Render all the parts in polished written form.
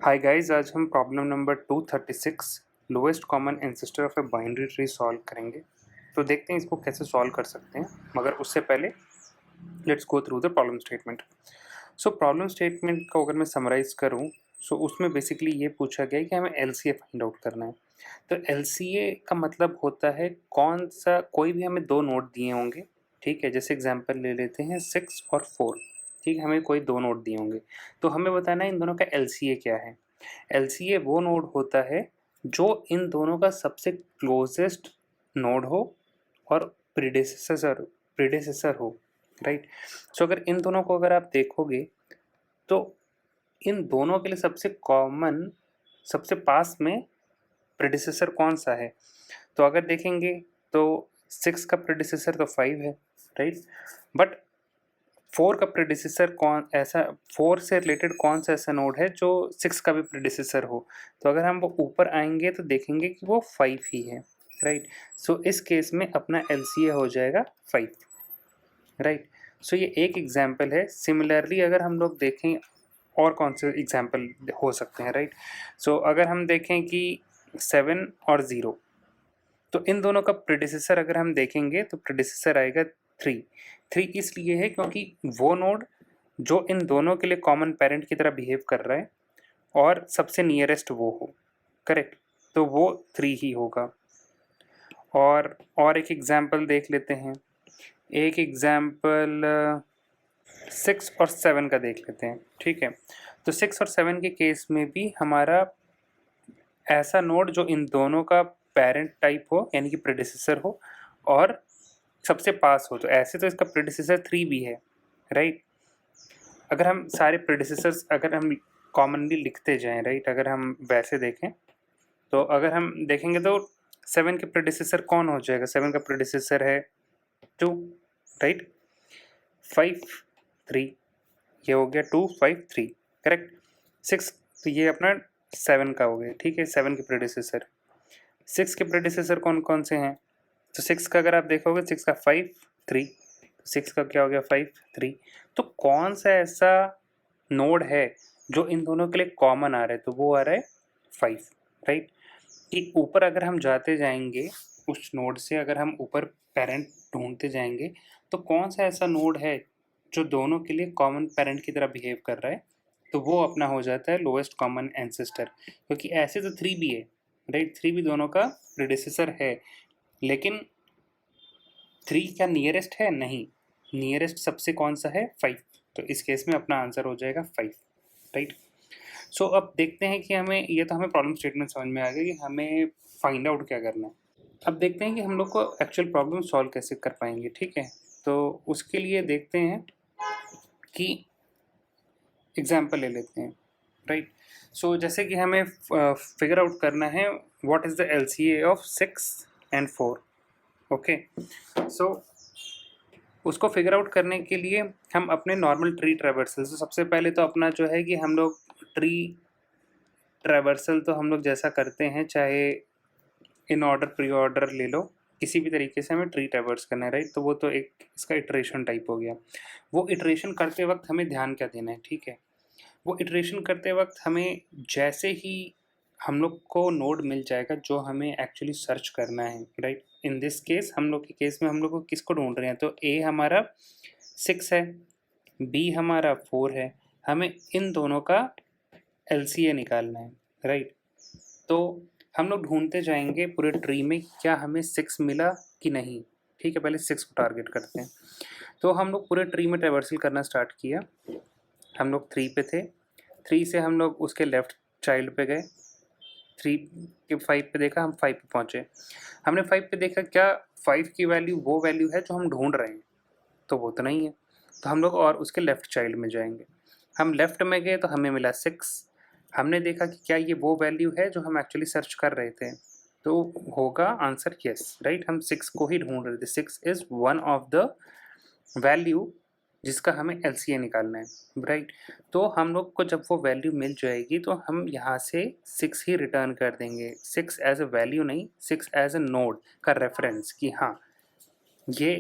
Hi guys, आज हम problem number 236 lowest common ancestor of a binary tree solve करेंगे। तो देखते हैं इसको कैसे सॉल्व कर सकते हैं, मगर उससे पहले let's go through the problem statement. So problem statement को अगर मैं समराइज करूं, सो उसमें बेसिकली ये पूछा गया है कि हमें एलसीए फाइंड आउट करना है। तो एलसीए का मतलब होता है कौन सा, कोई भी हमें दो नोड दिए होंगे, ठीक है। जैसे एग्जांपल ले लेते हैं 6 और 4, ठीक है। हमें कोई दो नोड दिए होंगे, तो हमें बताना है इन दोनों का एलसीए क्या है। एलसीए वो नोड होता है जो इन दोनों का सबसे क्लोजेस्ट नोड हो और प्रीडेसेसर प्रीडेसेसर हो, राइट। सो अगर इन दोनों को अगर आप देखोगे तो इन दोनों के लिए सबसे कॉमन, सबसे पास में प्रीडिसेसर कौन सा है। तो अगर देखेंगे तो 6 का प्रीडिसेसर तो 5 है, राइट। बट 4 का प्रीडिसेसर कौन ऐसा, 4 से रिलेटेड कौन सा ऐसा नोड है जो 6 का भी प्रीडिसेसर हो। तो अगर हम वो ऊपर आएंगे तो देखेंगे कि वो 5 ही है, राइट। सो इस केस में अपना एलसीए हो जाएगा 5, राइट। सो ये एक एग्जाम्पल है। सिमिलरली अगर हम लोग देखें और कौन से एग्जाम्पल हो सकते हैं, राइट। सो अगर हम देखें कि 7 और 0, तो इन दोनों का प्रीडिसेसर अगर हम देखेंगे तो प्रीडिसेसर आएगा 3। 3 इसलिए है क्योंकि वो नोड जो इन दोनों के लिए कॉमन पेरेंट की तरह बिहेव कर रहा है और सबसे नियरेस्ट वो हो, करेक्ट। तो वो 3 ही होगा। और एक एग्जाम्पल देख लेते हैं। एक एग्जाम्पल 6 और 7 का देख लेते हैं, ठीक है। तो 6 और 7 के केस में भी हमारा ऐसा नोड जो इन दोनों का पेरेंट टाइप हो, यानी कि प्रेडिसेसर हो और सबसे पास हो। तो ऐसे तो इसका प्रेडिसेसर 3 भी है, राइट। अगर हम सारे प्रेडिसेसर्स अगर हम कॉमनली लिखते जाएं, राइट, अगर हम वैसे देखें तो अगर हम देखेंगे तो 7 के प्रेडिसेसर कौन हो जाएगा। 7 का प्रेडिसेसर है 2, राइट। 5 3, ये हो गया 2 5 3, करेक्ट। 6, तो ये अपना 7 का हो गया, ठीक है। 7 के प्रेडिसेसर, 6 के प्रेडिसेसर कौन कौन से हैं। तो 6 का अगर आप देखोगे 6 का 5 3, 6 का क्या हो गया 5 3। तो कौन सा ऐसा नोड है जो इन दोनों के लिए कॉमन आ रहा है, तो वो आ रहा है 5, राइट। कि ऊपर अगर हम जाते जाएंगे उस नोड से, अगर हम ऊपर पेरेंट ढूंढते जाएंगे तो कौन सा ऐसा नोड है जो दोनों के लिए कॉमन पेरेंट की तरह बिहेव कर रहा है, तो वो अपना हो जाता है लोएस्ट कॉमन एंसेस्टर। क्योंकि ऐसे तो 3 भी है, राइट। 3 भी दोनों का प्रेडिसेसर है, लेकिन 3 क्या नियरेस्ट है, नहीं। नियरेस्ट सबसे कौन सा है 5। तो इस केस में अपना आंसर हो जाएगा 5, राइट। सो अब देखते हैं कि हमें, ये तो हमें प्रॉब्लम स्टेटमेंट समझ में आ गया कि हमें फाइंड आउट क्या करना है। अब देखते हैं कि हम लोग को एक्चुअल प्रॉब्लम सॉल्व कैसे कर पाएंगे, ठीक है। तो उसके लिए देखते हैं कि एग्जाम्पल ले लेते हैं, राइट। सो जैसे कि हमें फिगर आउट करना है what is the LCA of 6 and 4, okay. So उसको फिगर आउट करने के लिए हम अपने नॉर्मल ट्री ट्रेवर्सल, तो सबसे पहले तो अपना जो है कि हम लोग ट्री ट्रेवर्सल तो हम लोग जैसा करते हैं, चाहे इन ऑर्डर प्री ऑर्डर ले लो, किसी भी तरीके से हमें ट्री ट्रेवर्स करना है, राइट। तो वो तो एक इसका इटरेशन टाइप हो गया। वो इटरेशन करते वक्त हमें ध्यान क्या देना है, ठीक है। वो इटरेशन करते वक्त हमें जैसे ही हम लोग को नोड मिल जाएगा जो हमें एक्चुअली सर्च करना है, राइट। इन दिस केस, हम लोग के केस में हम लोग को किसको ढूंढ रहे हैं, तो ए हमारा 6 है, बी हमारा 4 है। हमें इन दोनों का एलसीए निकालना है, राइट। तो हम लोग ढूंढते जाएंगे पूरे ट्री में क्या हमें 6 मिला कि नहीं, ठीक है। पहले 6 को टारगेट करते हैं। तो हम लोग पूरे ट्री में ट्रेवर्सल करना स्टार्ट किया। हम लोग 3 पे थे, 3 से हम लोग उसके लेफ्ट चाइल्ड पे गए, 3 के 5 पे देखा, हम 5 पे पहुँचे। हमने 5 पे देखा क्या 5 की वैल्यू वो वैल्यू है जो हम ढूंढ रहे हैं, तो वो तो नहीं है। तो हम लोग और उसके लेफ्ट चाइल्ड में जाएंगे। हम लेफ्ट में गए तो हमें मिला 6। हमने देखा कि क्या ये वो वैल्यू है जो हम एक्चुअली सर्च कर रहे थे, तो होगा आंसर यस, राइट। हम 6 को ही ढूंढ रहे थे। 6 is one of the value जिसका हमें एलसीए निकालना है, राइट। तो हम लोग को जब वो वैल्यू मिल जाएगी तो हम यहाँ से 6 ही रिटर्न कर देंगे। 6 एज अ वैल्यू नहीं, 6 एज अ नोड का रेफरेंस कि हाँ ये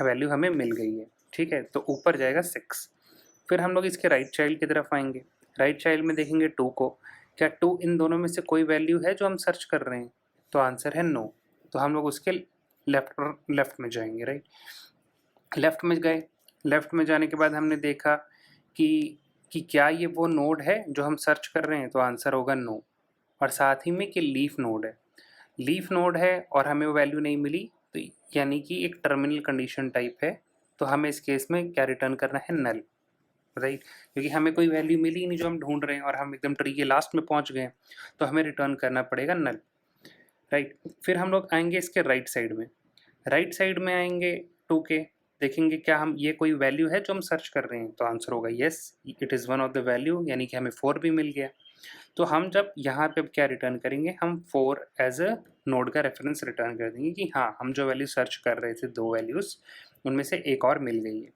वैल्यू हमें मिल गई है, ठीक है। तो ऊपर जाएगा 6। फिर हम लोग इसके राइट चाइल्ड की तरफ आएंगे। राइट चाइल्ड में देखेंगे 2 को, क्या 2 इन दोनों में से कोई वैल्यू है जो हम सर्च कर रहे हैं? तो आंसर है नो। तो हम लोग उसके लेफ्ट में जाएंगे, राइट। लेफ्ट में गए, लेफ्ट में जाने के बाद हमने देखा कि क्या ये वो नोड है जो हम सर्च कर रहे हैं? तो आंसर होगा नो। और साथ ही में कि लीफ नोड है, लीफ नोड है और हमें वो वैल्यू नहीं मिली, तो यानी कि एक टर्मिनल कंडीशन टाइप है। तो हमें इस केस में क्या रिटर्न करना है? नल, राइट। क्योंकि हमें कोई वैल्यू मिली ही नहीं जो हम ढूंढ रहे हैं और हम एकदम ट्री के लास्ट में पहुंच गए, तो हमें रिटर्न करना पड़ेगा नल, राइट। फिर हम लोग आएंगे इसके राइट साइड में, राइट साइड में आएंगे 2 के, देखेंगे क्या हम ये कोई वैल्यू है जो हम सर्च कर रहे हैं? तो आंसर होगा yes, it is one of the value, यानी कि हमें 4 भी मिल गया। तो हम जब यहाँ पे अब क्या रिटर्न करेंगे? हम 4 एज अ नोड का रेफरेंस रिटर्न कर देंगे कि हाँ, हम जो वैल्यू सर्च कर रहे थे 2 वैल्यूज़, उनमें से एक और मिल गई है,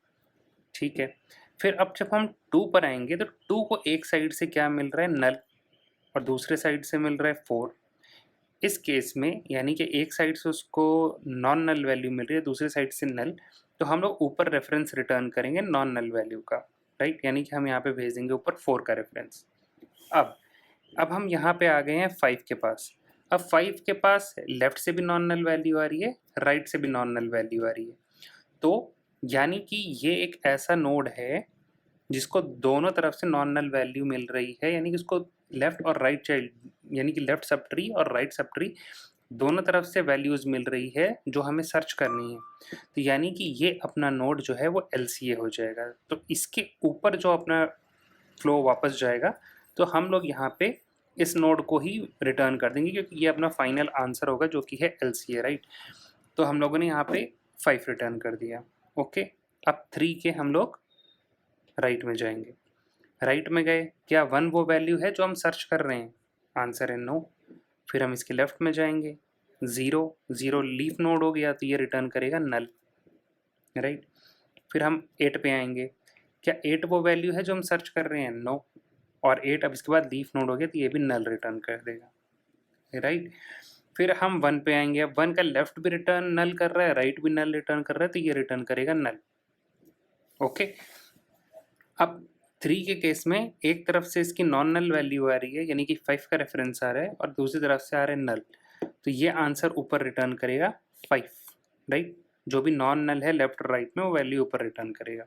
ठीक है। फिर अब जब हम 2 पर आएंगे तो 2 को एक साइड से क्या मिल रहा है? नल, और दूसरे साइड से मिल रहा है 4। इस केस में यानी कि एक साइड से उसको नॉन नल वैल्यू मिल रही है, दूसरी साइड से नल, तो हम लोग ऊपर रेफरेंस रिटर्न करेंगे नॉन नल वैल्यू का, राइट। यानी कि हम यहाँ पे भेज देंगे ऊपर 4 का रेफरेंस। अब हम यहाँ पे आ गए हैं 5 के पास। अब 5 के पास लेफ्ट से भी नॉन नल वैल्यू आ रही है, राइट से भी नॉन नल वैल्यू आ रही है। तो यानी कि ये एक ऐसा नोड है जिसको दोनों तरफ से नॉन नल वैल्यू मिल रही है, यानी कि उसको लेफ्ट और राइट चाइल्ड, यानी कि लेफ्ट सब ट्री और राइट सब ट्री दोनों तरफ से वैल्यूज मिल रही है जो हमें सर्च करनी है। तो यानी कि ये अपना नोड जो है वो LCA हो जाएगा। तो इसके ऊपर जो अपना फ्लो वापस जाएगा, तो हम लोग यहाँ पे इस नोड को ही रिटर्न कर देंगे क्योंकि ये अपना फाइनल आंसर होगा जो कि है LCA, राइट। तो हम लोगों ने यहाँ पे 5 रिटर्न कर दिया, ओके। अब 3 के हम लोग राइट में जाएंगे, राइट में गए, क्या 1 वो वैल्यू है जो हम सर्च कर रहे हैं? आंसर है नो। फिर हम इसके लेफ्ट में जाएंगे, 0 0 लीफ नोड हो गया तो ये रिटर्न करेगा नल, राइट। फिर हम 8 पे आएंगे, क्या 8 वो वैल्यू है जो हम सर्च कर रहे हैं? नो। और 8 अब इसके बाद लीफ नोड हो गया तो ये भी नल रिटर्न कर देगा, राइट। फिर हम 1 पे आएंगे, अब 1 का लेफ्ट भी रिटर्न नल कर रहा है, राइट भी नल रिटर्न कर रहा है, तो ये रिटर्न करेगा नल, ओके। अब 3 के केस में एक तरफ से इसकी नॉन नल वैल्यू आ रही है, यानी कि 5 का रेफरेंस आ रहा है, और दूसरी तरफ से आ रहा है नल, तो ये आंसर ऊपर रिटर्न करेगा 5, राइट। जो भी नॉन नल है लेफ्ट और राइट में वो वैल्यू ऊपर रिटर्न करेगा।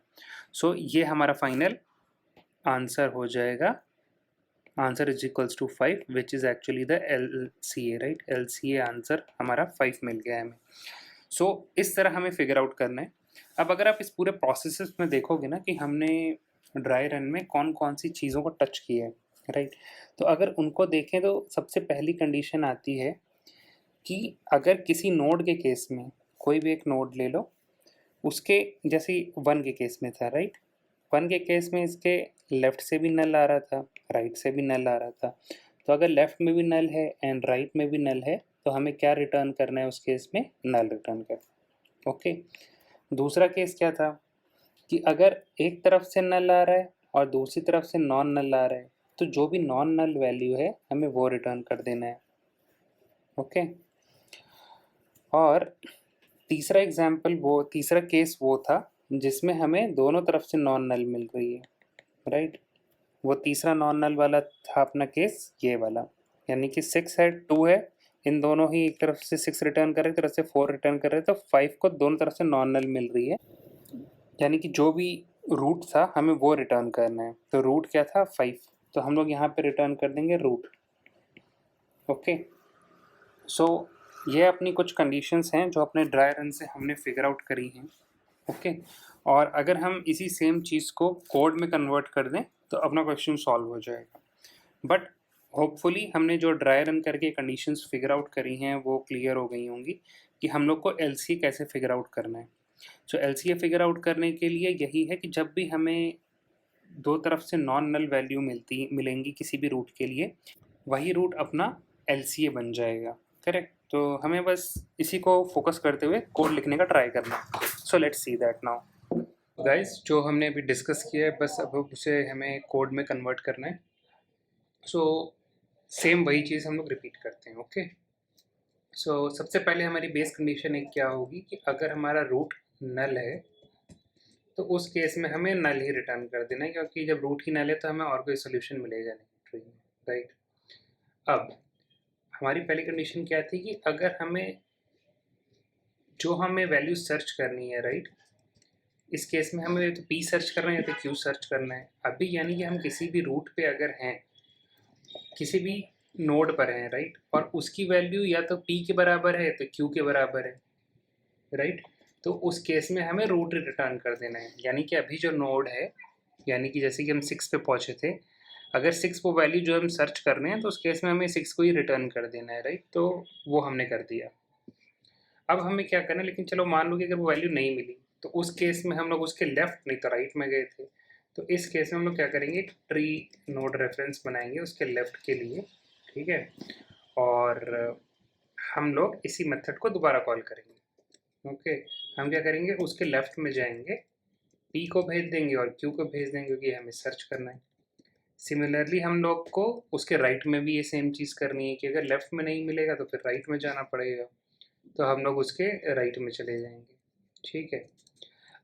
सो ये हमारा फाइनल आंसर हो जाएगा, answer is equals to 5 which is actually the LCA, right. LCA answer हमारा 5 मिल गया है हमें। सो इस तरह हमें फिगर आउट करना है। अब अगर आप इस पूरे प्रोसेस में देखोगे ना कि हमने ड्राई रन में कौन कौन सी चीज़ों को टच किया है, राइट। तो अगर उनको देखें तो सबसे पहली कंडीशन आती है कि अगर किसी नोड के केस में, कोई भी एक नोड ले लो, उसके जैसे 1 के केस में था, राइट। 1 के केस में इसके लेफ्ट से भी नल आ रहा था, राइट से भी नल आ रहा था। तो अगर लेफ्ट में भी नल है एंड राइट में भी नल है तो हमें क्या रिटर्न करना है उस केस में? नल रिटर्न करना, ओके। दूसरा केस क्या था कि अगर एक तरफ से नल आ रहा है और दूसरी तरफ से नॉन नल आ रहा है, तो जो भी नॉन नल वैल्यू है हमें वो रिटर्न कर देना है, ओके। और तीसरा केस वो था जिसमें हमें दोनों तरफ से नॉन नल मिल रही है, राइट। वो तीसरा नॉन नल वाला था अपना केस ये वाला, यानी कि 6 है 2 है, इन दोनों ही एक तरफ से 6 रिटर्न कर रहे, एक तरफ से 4 रिटर्न कर रहे, तो 5 को दोनों तरफ से नॉन नल मिल रही है, यानी कि जो भी रूट था हमें वो रिटर्न करना है। तो रूट क्या था? 5, तो हम लोग यहाँ पे रिटर्न कर देंगे रूट, ओके। सो ये अपनी कुछ कंडीशंस हैं जो अपने ड्राई रन से हमने फिगर आउट करी हैं, ओके। और अगर हम इसी सेम चीज़ को कोड में कन्वर्ट कर दें तो अपना क्वेश्चन सॉल्व हो जाएगा। बट होपफुली हमने जो ड्राई रन करके कंडीशंस फिगर आउट करी हैं वो क्लियर हो गई होंगी कि हम लोग को LCA कैसे फिगर आउट करना है। सो LCA फिगर आउट करने के लिए यही है कि जब भी हमें दो तरफ से नॉन नल वैल्यू मिलेंगी किसी भी रूट के लिए, वही रूट अपना LCA बन जाएगा, करेक्ट। तो हमें बस इसी को फोकस करते हुए कोड लिखने का ट्राई करना है। So let's see that now guys, जो हमने अभी डिस्कस किया है बस अब उसे हमें कोड में कन्वर्ट करना है। सो सेम वही चीज़ हम लोग रिपीट करते हैं, ओके। सो सबसे पहले हमारी बेस कंडीशन एक क्या होगी कि अगर हमारा रूट नल है तो उस केस में हमें नल ही रिटर्न कर देना है, क्योंकि जब रूट ही नल है तो हमें और कोई सोल्यूशन मिलेगा नहीं ट्री में, राइट। अब हमारी पहली कंडीशन क्या थी कि अगर हमें वैल्यू सर्च करनी है, राइट, इस केस में हमें तो p सर्च करना है या तो q सर्च करना है। अभी यानी कि हम किसी भी रूट पे अगर हैं, किसी भी नोड पर हैं, राइट, और उसकी वैल्यू या तो p के बराबर है या तो q के बराबर है, राइट, तो उस केस में हमें रूट रिटर्न कर देना है। यानी कि अभी जो नोड है, यानी कि जैसे कि हम 6 पे पहुंचे थे, अगर 6 वो वैल्यू जो हम सर्च कर रहे हैं तो उस केस में हमें 6 को ही रिटर्न कर देना है, राइट, तो वो हमने कर दिया। अब हमें क्या करना है, लेकिन चलो मान लो कि अगर वो वैल्यू नहीं मिली तो उस केस में हम लोग उसके लेफ्ट नहीं तो राइट में गए थे, तो इस केस में हम लोग क्या करेंगे, ट्री नोड रेफरेंस बनाएंगे उसके लेफ्ट के लिए, ठीक है, और हम लोग इसी मेथड को दोबारा कॉल करेंगे। ओके, हम क्या करेंगे, उसके लेफ्ट में जाएंगे, p को भेज देंगे और q को भेज देंगे क्योंकि हमें सर्च करना है। सिमिलरली हम लोग को उसके राइट में भी ये सेम चीज़ करनी है कि अगर लेफ्ट में नहीं मिलेगा तो फिर राइट में जाना पड़ेगा, तो हम लोग उसके राइट में चले जाएंगे, ठीक है।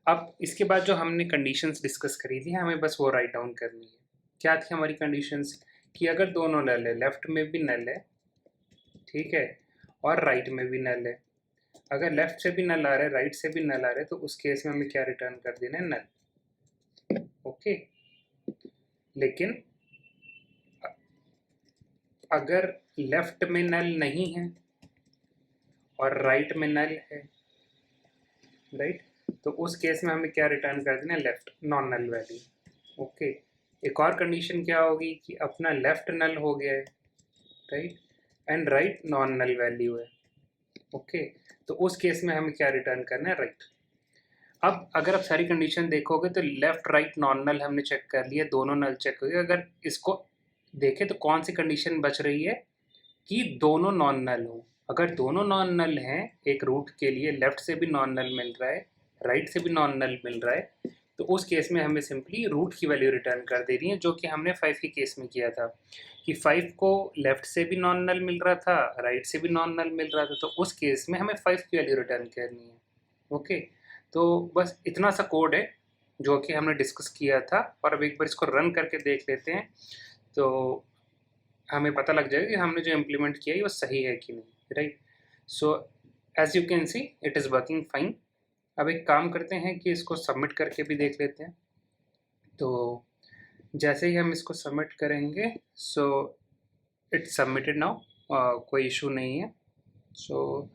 अब इसके बाद जो हमने कंडीशंस डिस्कस करी थी, हमें बस वो राइट डाउन करनी है। क्या थी हमारी कंडीशंस, कि अगर दोनों नल है, लेफ्ट में भी नल है, ठीक है, और राइट में भी नल है, अगर लेफ्ट से भी नल आ रहा है, राइट से भी नल आ रहा है, तो उस केस में हमें क्या रिटर्न कर देना है, नल। ओके, लेकिन अगर लेफ्ट में नल नहीं है और राइट में नल है, राइट, तो उस केस में हमें क्या रिटर्न कर देना है, left non null value. Okay, एक और कंडीशन क्या होगी कि अपना लेफ्ट नल हो गया है, right, and right non null value है। ओके, तो उस केस में हमें क्या रिटर्न करना है, राइट। अब अगर आप सारी कंडीशन देखोगे तो लेफ्ट राइट नॉन नल हमने चेक कर लिया, दोनों नल चेक हो गए। अगर इसको देखें तो कौन सी कंडीशन बच रही है, कि दोनों नॉन नल हो। अगर दोनों नॉन नल हैं, एक रूट के लिए लेफ्ट से भी नॉन नल मिल रहा है, राइट से भी नॉन नल मिल रहा है, तो उस केस में हमें सिंपली रूट की वैल्यू रिटर्न कर देनी है, जो कि हमने 5 के केस में किया था, कि 5 को लेफ्ट से भी नॉन नल मिल रहा था, राइट से भी नॉन नल मिल रहा था, तो उस केस में हमें 5 की वैल्यू रिटर्न करनी है। ओके, तो बस इतना सा कोड है जो कि हमने डिस्कस किया था, और अब एक बार इसको रन करके देख लेते हैं, तो हमें पता लग जाएगा कि हमने जो इम्प्लीमेंट किया है वो सही है कि नहीं, right. So as you can see it is working fine. अब एक काम करते हैं कि इसको सबमिट करके भी देख लेते हैं। तो जैसे ही हम इसको सबमिट करेंगे, सो इट्स सबमिटेड नाउ, कोई इशू नहीं है। So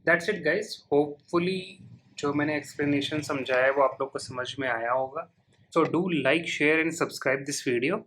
that's it guys, hopefully जो मैंने एक्सप्लेनेशन समझाया है वो आप लोग को समझ में आया होगा। So do like, share and subscribe this video.